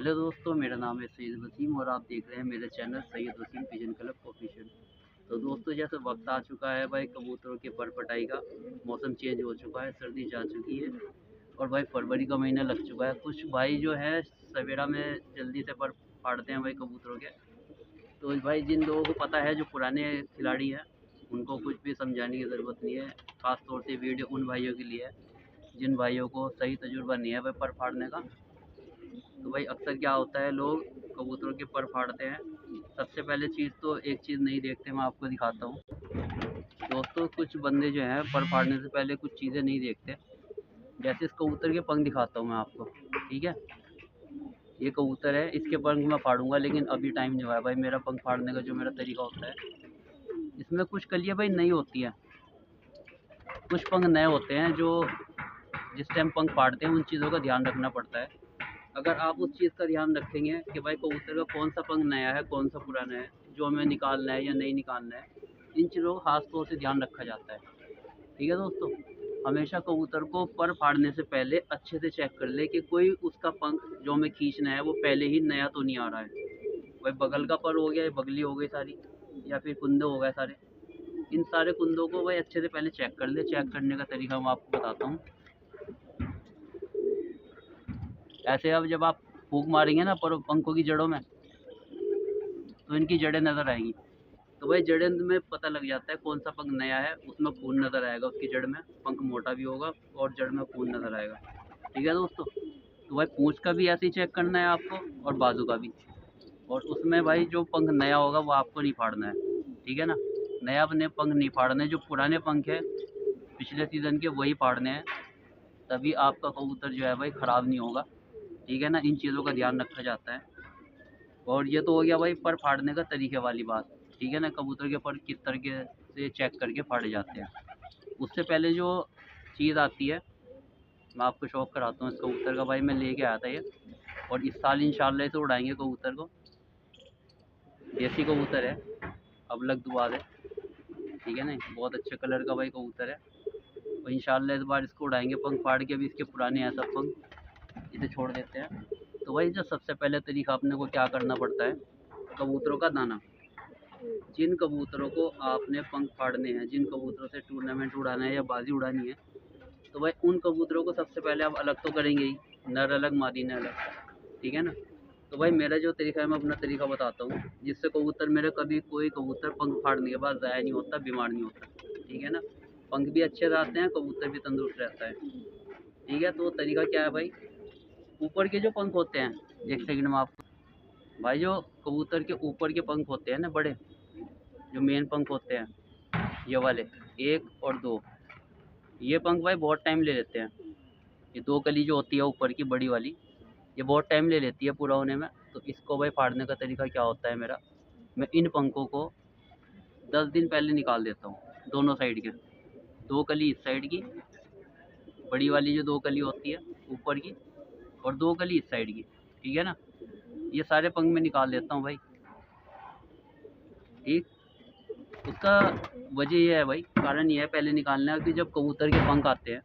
Hello दोस्तों, मेरा नाम है सैयद वसीम और आप देख रहे हैं मेरे channel Syed Waseem pigeon club official. तो दोस्तों, जैसे वक्त आ चुका है भाई कबूतरों के पर पटाई का। मौसम चेंज हो चुका है, सर्दी जा चुकी है और भाई फरवरी का महीना लग चुका है। कुछ भाई जो है सवेरा में जल्दी से पर फाड़ते हैं भाई कबूतरों के। तो भाई जिन लोगों को पता है, जो पुराने खिलाड़ी हैं, उनको कुछ भी समझाने की ज़रूरत नहीं है। ख़ास तौर से वीडियो उन भाइयों के लिए है जिन भाइयों को सही तजुर्बा नहीं है भाई पर फाड़ने का। तो भाई अक्सर क्या होता है, लोग कबूतरों के पर फाड़ते हैं। सबसे पहले चीज़ तो एक चीज़ नहीं देखते, मैं आपको दिखाता हूँ दोस्तों। कुछ बंदे जो हैं पर फाड़ने से पहले कुछ चीज़ें नहीं देखते। जैसे इस कबूतर के पंख दिखाता हूँ मैं आपको, ठीक है। ये कबूतर है, इसके पंख मैं फाड़ूंगा, लेकिन अभी टाइम नहीं हुआ है भाई मेरा पंख फाड़ने का। जो मेरा तरीका होता है, इसमें कुछ कलियाँ भाई नई होती हैं, कुछ पंख नए होते हैं। जो जिस टाइम पंख फाड़ते हैं उन चीज़ों का ध्यान रखना पड़ता है। अगर आप उस चीज़ का ध्यान रखेंगे कि भाई कबूतर का कौन सा पंख नया है, कौन सा पुराना है, जो हमें निकालना है या नहीं निकालना है, इन चीज़ों का खास तौर से ध्यान रखा जाता है। ठीक है दोस्तों, हमेशा कबूतर को पर फाड़ने से पहले अच्छे से चेक कर ले कि कोई उसका पंख जो हमें खींचना है वो पहले ही नया तो नहीं आ रहा है। भाई बगल का पर हो गया, बगली हो गई सारी, या फिर कुंदे हो गए सारे। इन सारे कुंदों को भाई अच्छे से पहले चेक कर ले। चेक करने का तरीका मैं आपको बताता हूँ। ऐसे अब जब आप फूंक मारेंगे ना पर पंखों की जड़ों में, तो इनकी जड़ें नज़र आएंगी। तो भाई जड़ें में पता लग जाता है कौन सा पंख नया है। उसमें खून नज़र आएगा, उसकी जड़ में पंख मोटा भी होगा और जड़ में खून नज़र आएगा। ठीक है दोस्तों, तो भाई पूंछ का भी ऐसे ही चेक करना है आपको और बाजू का भी। और उसमें भाई जो पंख नया होगा वो आपको नहीं फाड़ना है, ठीक है ना। नया अपने पंख नहीं फाड़ने, जो पुराने पंख है पिछले सीज़न के वही फाड़ने हैं। तभी आपका कबूतर जो है भाई ख़राब नहीं होगा, ठीक है ना। इन चीज़ों का ध्यान रखा जाता है। और ये तो हो गया भाई पर फाड़ने का तरीके वाली बात, ठीक है ना। कबूतर के पर किस तरीके से चेक करके फाड़े जाते हैं। उससे पहले जो चीज़ आती है, मैं आपको शौक कराता हूँ इस कबूतर का। भाई मैं लेके आया था ये, और इस साल इंशाल्लाह इसे उड़ाएंगे कबूतर को। देसी कबूतर है, अब लग दुआ है, ठीक है ना। बहुत अच्छे कलर का भाई कबूतर है, और इंशाल्लाह इस बार इसको उड़ाएंगे पंख फाड़ के। अभी इसके पुराने हैं सब पंख, इसे छोड़ देते हैं। तो भाई जो सबसे पहले तरीका अपने को क्या करना पड़ता है, कबूतरों का दाना। जिन कबूतरों को आपने पंख फाड़ने हैं, जिन कबूतरों से टूर्नामेंट उड़ाना है या बाजी उड़ानी है, तो भाई उन कबूतरों को सबसे पहले आप अलग तो करेंगे ही, नर अलग मादी ने अलग, ठीक है ना। तो भाई मेरा जो तरीका है, मैं अपना तरीका बताता हूँ, जिससे कबूतर मेरे कभी कोई कबूतर पंख फाड़ने के बाद ज़ाया नहीं होता, बीमार नहीं होता, ठीक है ना। पंख भी अच्छे रहते हैं, कबूतर भी तंदुरुस्त रहता है, ठीक है। तो तरीका क्या है भाई, ऊपर के जो पंख होते हैं, एक सेकंड में आपको भाई, जो कबूतर के ऊपर के पंख होते हैं ना बड़े, जो मेन पंख होते हैं ये वाले, एक और दो, ये पंख भाई बहुत टाइम ले लेते हैं। ये दो कली जो होती है ऊपर की बड़ी वाली, ये बहुत टाइम ले लेती है पूरा होने में। तो इसको भाई फाड़ने का तरीका क्या होता है मेरा, मैं इन पंखों को 10 दिन पहले निकाल देता हूँ, दोनों साइड के। दो कली इस साइड की, बड़ी वाली जो दो कली होती है ऊपर की, और दो कली इस साइड की, ठीक है ना। ये सारे पंख में निकाल देता हूँ भाई, ठीक। उसका वजह यह है भाई, कारण यह है पहले निकालना है कि जब कबूतर के पंख आते हैं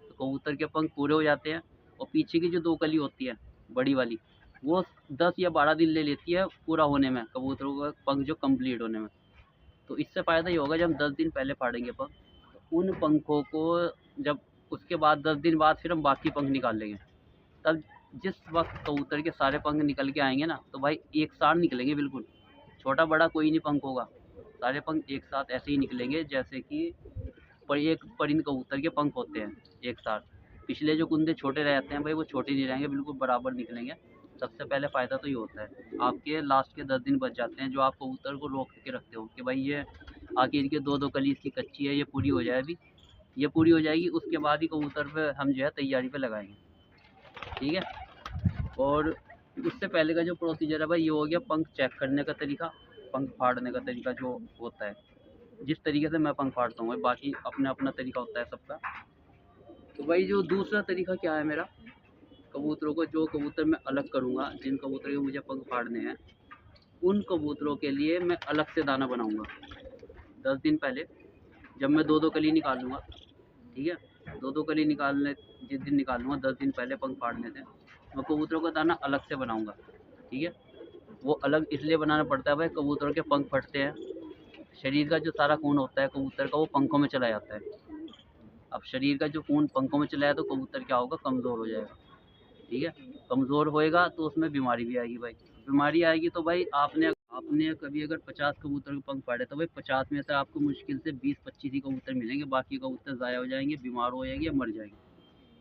तो कबूतर के पंख पूरे हो जाते हैं, और पीछे की जो दो कली होती है बड़ी वाली, वो 10 या 12 दिन ले लेती है पूरा होने में, कबूतरों का पंख जो कंप्लीट होने में। तो इससे फ़ायदा ये होगा, जब हम 10 दिन पहले फाड़ेंगे पंख, तो उन पंखों को जब उसके बाद 10 दिन बाद फिर हम बाकी पंख निकाल लेंगे, तब जिस वक्त कबूतर के सारे पंख निकल के आएंगे ना, तो भाई एक साथ निकलेंगे बिल्कुल, छोटा बड़ा कोई नहीं पंख होगा, सारे पंख एक साथ ऐसे ही निकलेंगे जैसे कि पर एक परिंद कबूतर के पंख होते हैं एक साथ। पिछले जो कुंदे छोटे रहते हैं भाई, वो छोटे नहीं रहेंगे, बिल्कुल बराबर निकलेंगे। सबसे पहले फ़ायदा तो ये होता है, आपके लास्ट के 10 दिन बच जाते हैं, जो आप कबूतर को रोक के रखते हो कि भाई ये आखिर के दो दो कली इसकी कच्ची है, ये पूरी हो जाए अभी, ये पूरी हो जाएगी, उसके बाद ही कबूतर पे हम जो है तैयारी पे लगाएंगे, ठीक है। और उससे पहले का जो प्रोसीजर है भाई, ये हो गया पंख चेक करने का तरीका, पंख फाड़ने का तरीका जो होता है, जिस तरीके से मैं पंख फाड़ता हूँ। बाकी अपना अपना तरीका होता है सबका। तो भाई जो दूसरा तरीका क्या है मेरा, कबूतरों को, जो कबूतर मैं अलग करूँगा, जिन कबूतर के मुझे पंख फाड़ने हैं, उन कबूतरों के लिए मैं अलग से दाना बनाऊँगा 10 दिन पहले। जब मैं दो दो कली निकालूँगा, ठीक है, दो दो कली निकालने जिस दिन निकालूँगा 10 दिन पहले पंख फाड़ने से, मैं कबूतरों का दाना अलग से बनाऊँगा, ठीक है। वो अलग इसलिए बनाना पड़ता है भाई, कबूतरों के पंख फटते हैं, शरीर का जो सारा खून होता है कबूतर का वो पंखों में चला जाता है। अब शरीर का जो खून पंखों में चला जाए तो कबूतर क्या होगा, कमज़ोर हो जाएगा, ठीक है। कमज़ोर होएगा तो उसमें बीमारी भी आएगी भाई। बीमारी आएगी तो भाई आपने आपने कभी अगर 50 कबूतर के पंख फाड़े तो भाई 50 में से आपको मुश्किल से 20-25 ही कबूतर मिलेंगे, बाकी कबूतर ज़ाया हो जाएंगे, बीमार हो जाएंगे या मर जाएंगे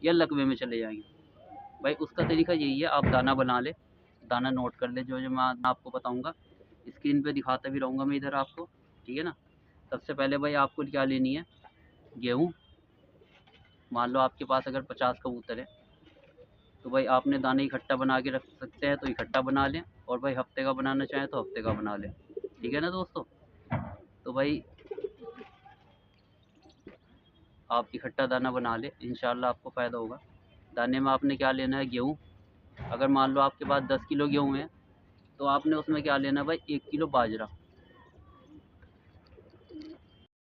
या लकवे में चले जाएंगे। भाई उसका तरीका यही है, आप दाना बना ले, दाना नोट कर ले, जो जो मैं आपको बताऊंगा स्क्रीन पे दिखाता भी रहूँगा मैं इधर आपको, ठीक है ना। सबसे पहले भाई आपको क्या लेनी है, गेहूँ। मान लो आपके पास अगर 50 कबूतर है तो भाई आपने दाने इकट्ठा बना के रख सकते हैं तो इकट्ठा बना लें, और भाई हफ्ते का बनाना चाहें तो हफ्ते का बना लें, ठीक है ना दोस्तों। तो भाई आप इकट्ठा दाना बना लें, इंशाल्लाह आपको फ़ायदा होगा। दाने में आपने क्या लेना है, गेहूँ। अगर मान लो आपके पास 10 किलो गेहूँ है तो आपने उसमें क्या लेना है भाई, 1 किलो बाजरा।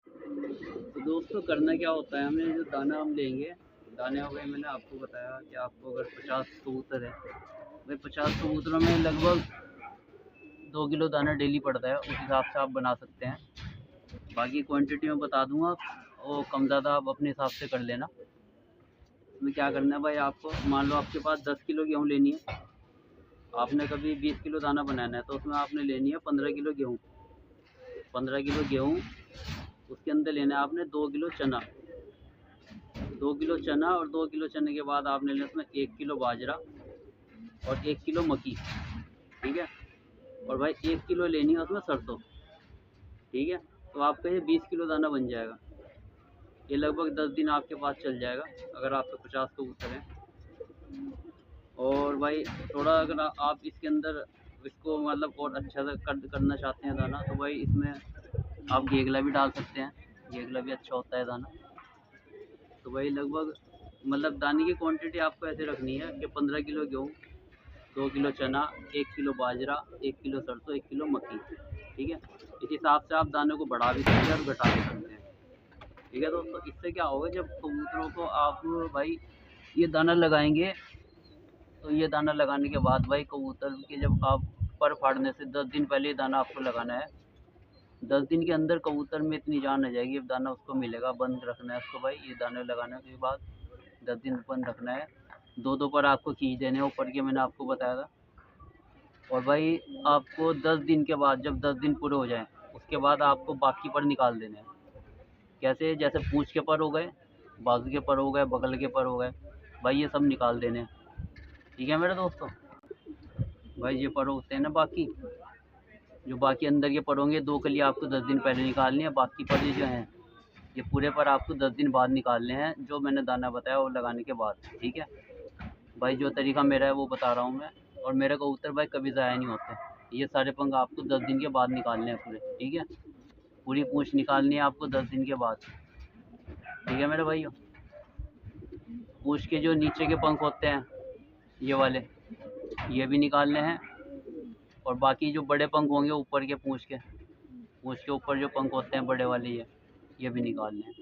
तो दोस्तों करना क्या होता है, हमें जो दाना हम लेंगे, दाने हो गए, मैंने आपको बताया कि आपको अगर 50 कबूतर है भाई 50 कबूतरों में लगभग 2 किलो दाना डेली पड़ता है, उस हिसाब से आप बना सकते हैं। बाकी क्वांटिटी में बता दूंगा, वो कम ज़्यादा आप अपने हिसाब से कर लेना। इसमें क्या करना है भाई, आपको मान लो आपके पास 10 किलो गेहूँ लेनी है, आपने कभी 20 किलो दाना बनाना है तो उसमें आपने लेनी है 15 किलो गेहूँ। 15 किलो गेहूँ, उसके अंदर लेना है आपने 2 किलो चना। 2 किलो चना, और 2 किलो चने के बाद आपने लेना उसमें 1 किलो बाजरा और 1 किलो मक्की, ठीक है। और भाई 1 किलो लेनी है उसमें सरसों, ठीक है। तो आपका ये 20 किलो दाना बन जाएगा। ये लगभग 10 दिन आपके पास चल जाएगा अगर आपके 50 कबूतर हैं। और भाई थोड़ा अगर आप इसके अंदर इसको मतलब और अच्छा से करना चाहते हैं दाना, तो भाई इसमें आप घेगला भी डाल सकते हैं, घेगला भी अच्छा होता है दाना। तो भाई लगभग मतलब दाने की क्वांटिटी आपको ऐसे रखनी है कि 15 किलो गेहूँ, 2 किलो चना, 1 किलो बाजरा, 1 किलो सरसों, 1 किलो मक्की, ठीक है। इस हिसाब से आप दाने को बढ़ा भी सकते हैं और घटा भी सकते हैं, ठीक है दोस्तों। इससे क्या होगा, जब कबूतरों को आप भाई ये दाना लगाएंगे तो ये दाना लगाने के बाद भाई कबूतर के जब आप पर फाड़ने से 10 दिन पहले ये दाना आपको लगाना है। 10 दिन के अंदर कबूतर में इतनी जान आ जाएगी, अब दाना उसको मिलेगा, बंद रखना है उसको भाई, ये दाने लगाने के बाद 10 दिन बंद रखना है। दो दो पर आपको खींच देने हैं ऊपर के, मैंने आपको बताया था। और भाई आपको 10 दिन के बाद, जब 10 दिन पूरे हो जाएं, उसके बाद आपको बाकी पर निकाल देने हैं। कैसे, जैसे पूँछ के पर हो गए, बाजू के पर हो गए, बगल के पर हो गए, भाई ये सब निकाल देने हैं, ठीक है मेरे दोस्तों। भाई ये पर होते हैं ना बाकी, जो बाकी अंदर के पर होंगे, 2 कली आपको 10 दिन पहले निकालनी है, बाकी पर ये जो हैं ये पूरे पर आपको 10 दिन बाद निकालने हैं, जो मैंने दाना बताया वो लगाने के बाद, ठीक है। भाई जो तरीका मेरा है वो बता रहा हूँ मैं, और मेरे कबूतर भाई कभी ज़ाया नहीं होते। ये सारे पंख आपको 10 दिन के बाद निकालने हैं पूरे, ठीक है। पूरी पूँछ निकालनी है आपको 10 दिन के बाद, ठीक है मेरे भाइयों। पूँछ के जो नीचे के पंख होते हैं ये वाले, ये भी निकालने हैं, और बाकी जो बड़े पंख होंगे ऊपर के, पूँछ के ऊपर जो पंख होते हैं बड़े वाले, ये भी निकालने हैं,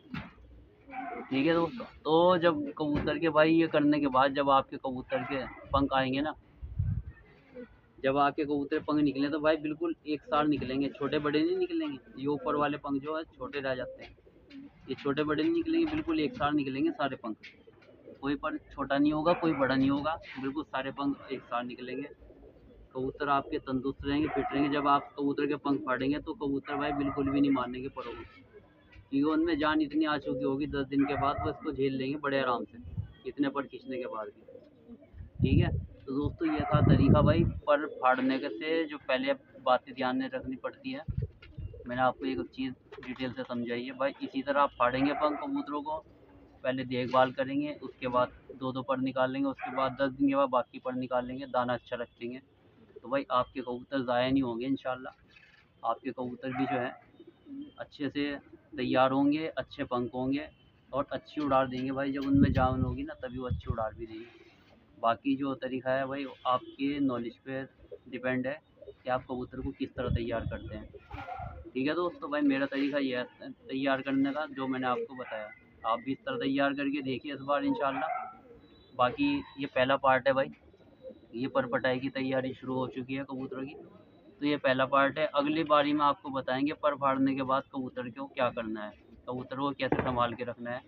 ठीक है दोस्तों। तो जब कबूतर के भाई ये करने के बाद, जब आपके कबूतर के पंख आएंगे ना, जब आपके कबूतर पंख निकले तो भाई बिल्कुल एक साथ निकलेंगे, छोटे बड़े नहीं निकलेंगे। ये ऊपर वाले पंख जो है छोटे रह जाते हैं, ये छोटे बड़े नहीं निकलेंगे, बिल्कुल एक साथ निकलेंगे सारे पंख। कोई पर छोटा नहीं होगा, कोई बड़ा नहीं होगा, बिल्कुल सारे पंख एक साथ निकलेंगे। कबूतर आपके तंदुरुस्त रहेंगे, फिट रहेंगे। जब आप कबूतर के पंख फाड़ेंगे तो कबूतर भाई बिल्कुल भी नहीं मारने के पड़ो, क्योंकि उनमें जान इतनी आ चुकी होगी 10 दिन के बाद, वो इसको झेल लेंगे बड़े आराम से, इतने पर खींचने के बाद भी, ठीक है। तो दोस्तों ये था तरीका भाई पर फाड़ने के से, जो पहले बातें ध्यान में रखनी पड़ती है, मैंने आपको एक चीज़ डिटेल से समझाई है भाई। इसी तरह आप फाड़ेंगे पंख कबूतरों को, पहले देखभाल करेंगे, उसके बाद 2-2 पर निकालेंगे, उसके बाद 10 दिन के बाद बाकी पर निकालेंगे, दाना अच्छा रखेंगे, तो भाई आपके कबूतर ज़ाया नहीं होंगे इंशाल्लाह। आपके कबूतर भी जो है अच्छे से तैयार होंगे, अच्छे पंख होंगे और अच्छी उड़ार देंगे भाई। जब उनमें जान होगी ना तभी वो अच्छी उड़ार भी देंगे। बाकी जो तरीका है भाई आपके नॉलेज पे डिपेंड है कि आप कबूतर को किस तरह तैयार करते हैं, ठीक है दोस्तों। भाई मेरा तरीका ये है तैयार करने का, जो मैंने आपको बताया, आप भी इस तरह तैयार करके देखिए इस बार इंशाल्लाह। बाकी ये पहला पार्ट है भाई, ये पर पटाई की तैयारी शुरू हो चुकी है कबूतरों की। तो ये पहला पार्ट है। अगली बारी में आपको बताएंगे पर फाड़ने के बाद कबूतर को क्या करना है, कबूतर को कैसे संभाल के रखना है।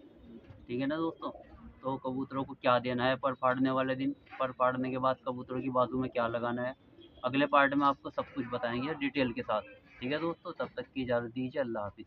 ठीक है ना दोस्तों। तो कबूतरों को क्या देना है पर फाड़ने वाले दिन, पर फाड़ने के बाद कबूतरों की बाजू में क्या लगाना है, अगले पार्ट में आपको सब कुछ बताएंगे डिटेल के साथ। ठीक है दोस्तों, तब तक की इजाज़त दीजिए। अल्लाह हाफिज़।